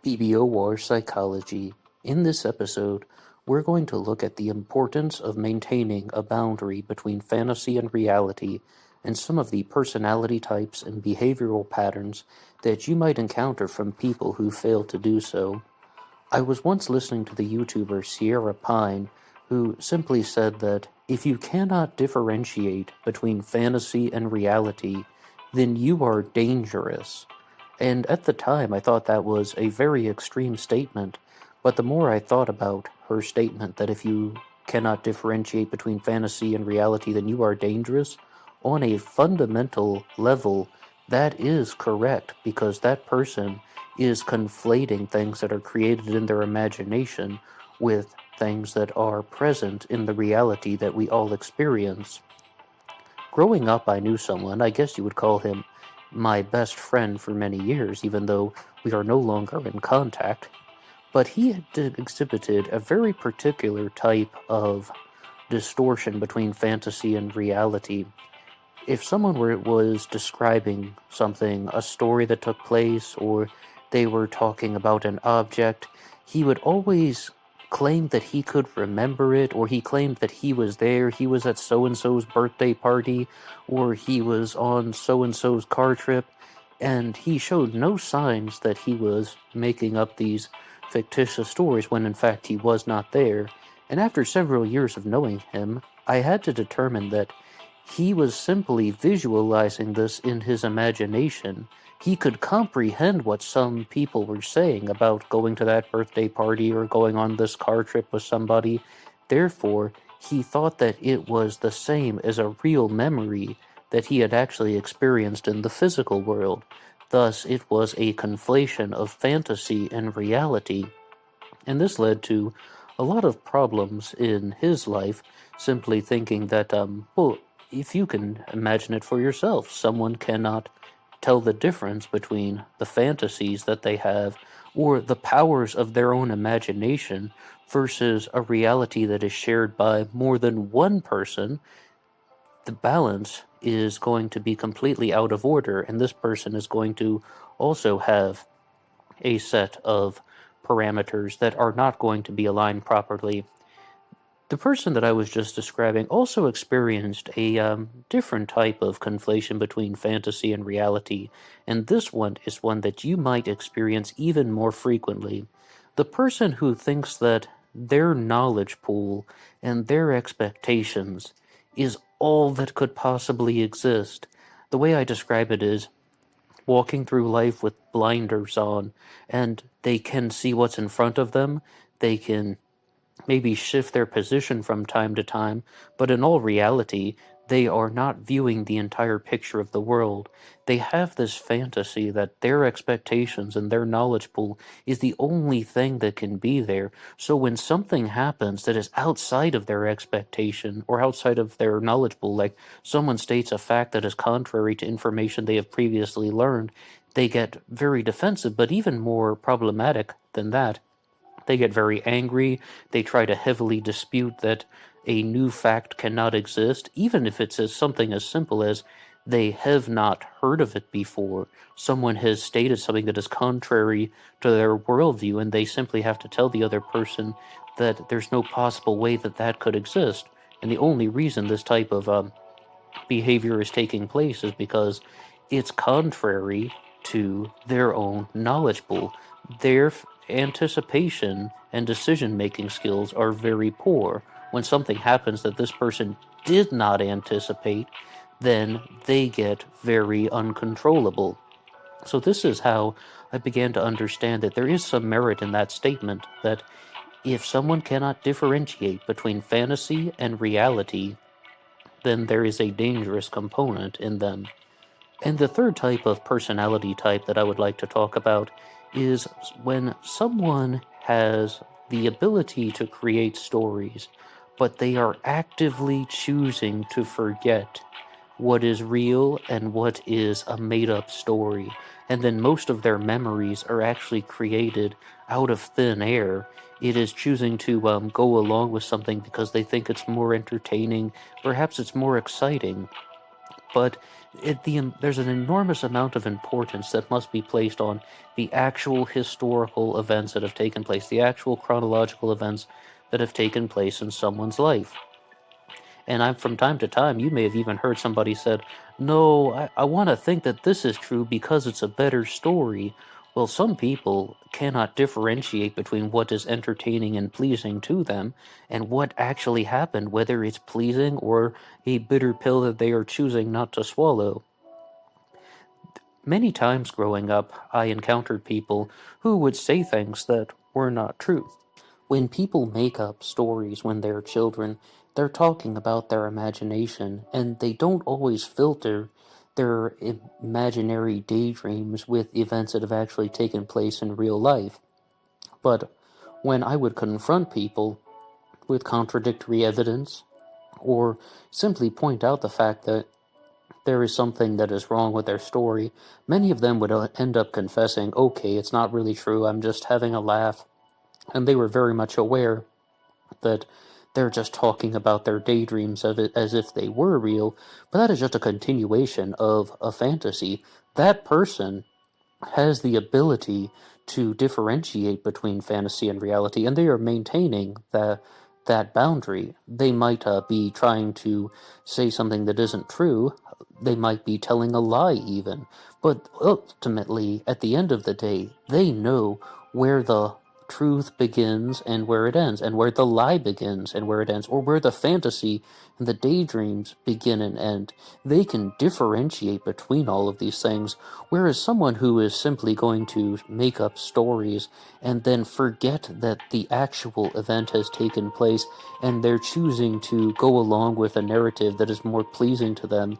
BBOR Psychology. In this episode, we're going to look at the importance of maintaining a boundary between fantasy and reality and some of the personality types and behavioral patterns that you might encounter from people who fail to do so. I was once listening to the YouTuber Sierra Pine, who simply said that if you cannot differentiate between fantasy and reality, then you are dangerous. And at the time, I thought that was a very extreme statement, but the more I thought about her statement that if you cannot differentiate between fantasy and reality, then you are dangerous, on a fundamental level, that is correct, because that person is conflating things that are created in their imagination with things that are present in the reality that we all experience. Growing up, I knew someone, I guess you would call him my best friend for many years, even though we are no longer in contact, but he had exhibited a very particular type of distortion between fantasy and reality. If someone was describing something, a story that took place, or they were talking about an object, he would always claim that he could remember it, or he claimed that he was there, he was at so-and-so's birthday party, or he was on so-and-so's car trip, and he showed no signs that he was making up these fictitious stories when in fact he was not there. And after several years of knowing him, I had to determine that he was simply visualizing this in his imagination. He could comprehend what some people were saying about going to that birthday party or going on this car trip with somebody. Therefore, he thought that it was the same as a real memory that he had actually experienced in the physical world. Thus, it was a conflation of fantasy and reality. And this led to a lot of problems in his life, simply thinking that, if you can imagine it for yourself, someone cannot tell the difference between the fantasies that they have or the powers of their own imagination versus a reality that is shared by more than one person. The balance is going to be completely out of order, and this person is going to also have a set of parameters that are not going to be aligned properly. The person that I was just describing also experienced a different type of conflation between fantasy and reality, and this one is one that you might experience even more frequently. The person who thinks that their knowledge pool and their expectations is all that could possibly exist. The way I describe it is walking through life with blinders on, and they can see what's in front of them, they can maybe shift their position from time to time, but in all reality, they are not viewing the entire picture of the world. They have this fantasy that their expectations and their knowledge pool is the only thing that can be there. So when something happens that is outside of their expectation or outside of their knowledge pool, like someone states a fact that is contrary to information they have previously learned, they get very defensive. But even more problematic than that, they get very angry, they try to heavily dispute that a new fact cannot exist, even if it's something as simple as they have not heard of it before. Someone has stated something that is contrary to their worldview, and they simply have to tell the other person that there's no possible way that that could exist. And the only reason this type of behavior is taking place is because it's contrary to their own knowledge pool. Their anticipation and decision-making skills are very poor. When something happens that this person did not anticipate, then they get very uncontrollable. So this is how I began to understand that there is some merit in that statement, that if someone cannot differentiate between fantasy and reality, then there is a dangerous component in them. And the third type of personality type that I would like to talk about is when someone has the ability to create stories, but they are actively choosing to forget what is real and what is a made-up story. And then most of their memories are actually created out of thin air. It is choosing to go along with something because they think it's more entertaining, perhaps it's more exciting. but there's an enormous amount of importance that must be placed on the actual historical events that have taken place, the actual chronological events that have taken place in someone's life. And from time to time, you may have even heard somebody said, no, I want to think that this is true because it's a better story. Well, some people cannot differentiate between what is entertaining and pleasing to them and what actually happened, whether it's pleasing or a bitter pill that they are choosing not to swallow. Many times growing up, I encountered people who would say things that were not true. When people make up stories when they're children, they're talking about their imagination, and they don't always filter their imaginary daydreams with events that have actually taken place in real life. But when I would confront people with contradictory evidence, or simply point out the fact that there is something that is wrong with their story, many of them would end up confessing, okay, it's not really true, I'm just having a laugh. And they were very much aware that they're just talking about their daydreams of it as if they were real, but that is just a continuation of a fantasy. That person has the ability to differentiate between fantasy and reality, and they are maintaining that boundary. They might be trying to say something that isn't true. They might be telling a lie even. But ultimately, at the end of the day, they know where the truth begins and where it ends, and where the lie begins and where it ends, or where the fantasy and the daydreams begin and end. They can differentiate between all of these things, whereas someone who is simply going to make up stories and then forget that the actual event has taken place, and they're choosing to go along with a narrative that is more pleasing to them,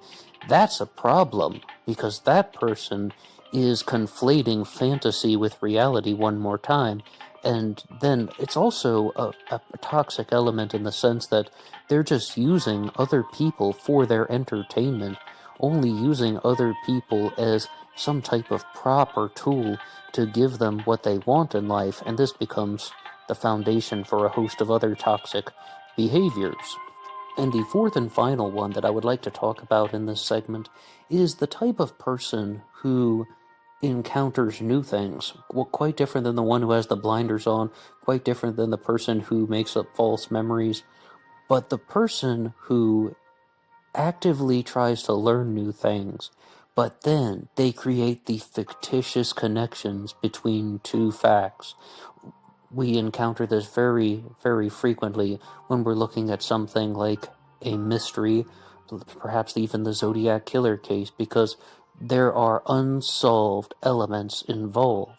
that's a problem, because that person is conflating fantasy with reality one more time. And then it's also a toxic element in the sense that they're just using other people for their entertainment, only using other people as some type of prop or tool to give them what they want in life, and this becomes the foundation for a host of other toxic behaviors. And the fourth and final one that I would like to talk about in this segment is the type of person who encounters new things, quite different than the one who has the blinders on, quite different than the person who makes up false memories, but the person who actively tries to learn new things, but then they create the fictitious connections between two facts. We encounter this very, very frequently when we're looking at something like a mystery, perhaps even the Zodiac Killer case, because there are unsolved elements involved.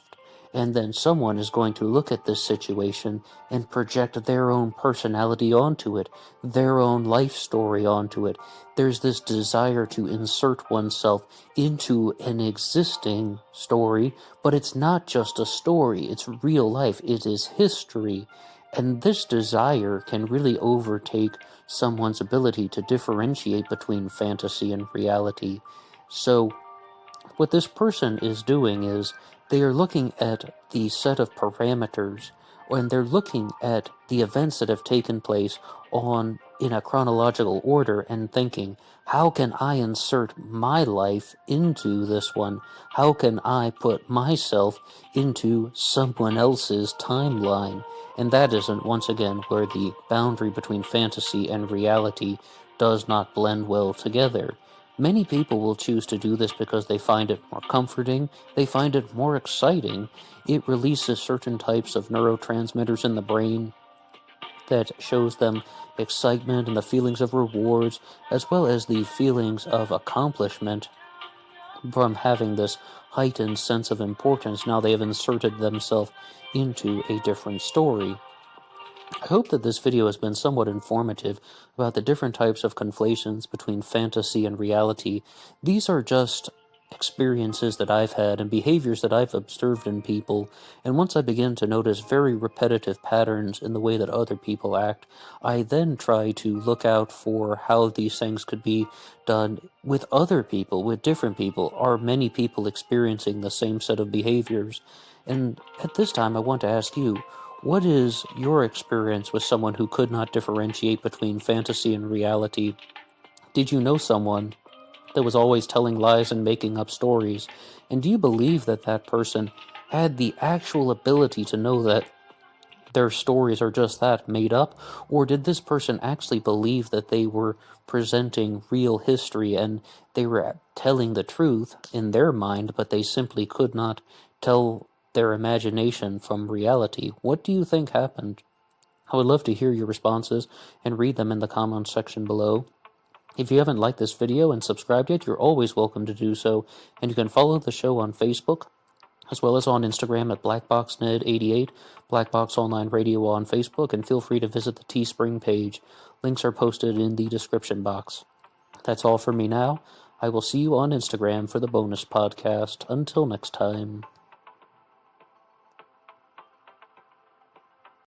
And then someone is going to look at this situation and project their own personality onto it, their own life story onto it. There's this desire to insert oneself into an existing story, but it's not just a story, it's real life, it is history. And this desire can really overtake someone's ability to differentiate between fantasy and reality. So what this person is doing is they are looking at the set of parameters, and they're looking at the events that have taken place in a chronological order and thinking, how can I insert my life into this one? How can I put myself into someone else's timeline? And that isn't, once again, where the boundary between fantasy and reality does not blend well together. Many people will choose to do this because they find it more comforting, they find it more exciting. It releases certain types of neurotransmitters in the brain that shows them excitement and the feelings of rewards, as well as the feelings of accomplishment from having this heightened sense of importance. Now they have inserted themselves into a different story. I hope that this video has been somewhat informative about the different types of conflations between fantasy and reality. These are just experiences that I've had and behaviors that I've observed in people, and once I begin to notice very repetitive patterns in the way that other people act, I then try to look out for how these things could be done with other people, with different people. Are many people experiencing the same set of behaviors? And at this time, I want to ask you, what is your experience with someone who could not differentiate between fantasy and reality? Did you know someone that was always telling lies and making up stories? And do you believe that that person had the actual ability to know that their stories are just that, made up? Or did this person actually believe that they were presenting real history and they were telling the truth in their mind, but they simply could not tell their imagination from reality? What do you think happened? I would love to hear your responses and read them in the comments section below. If you haven't liked this video and subscribed yet, you're always welcome to do so, and you can follow the show on Facebook, as well as on Instagram at BlackBoxNed88, BlackBoxOnlineRadio on Facebook, and feel free to visit the Teespring page. Links are posted in the description box. That's all for me now. I will see you on Instagram for the bonus podcast. Until next time.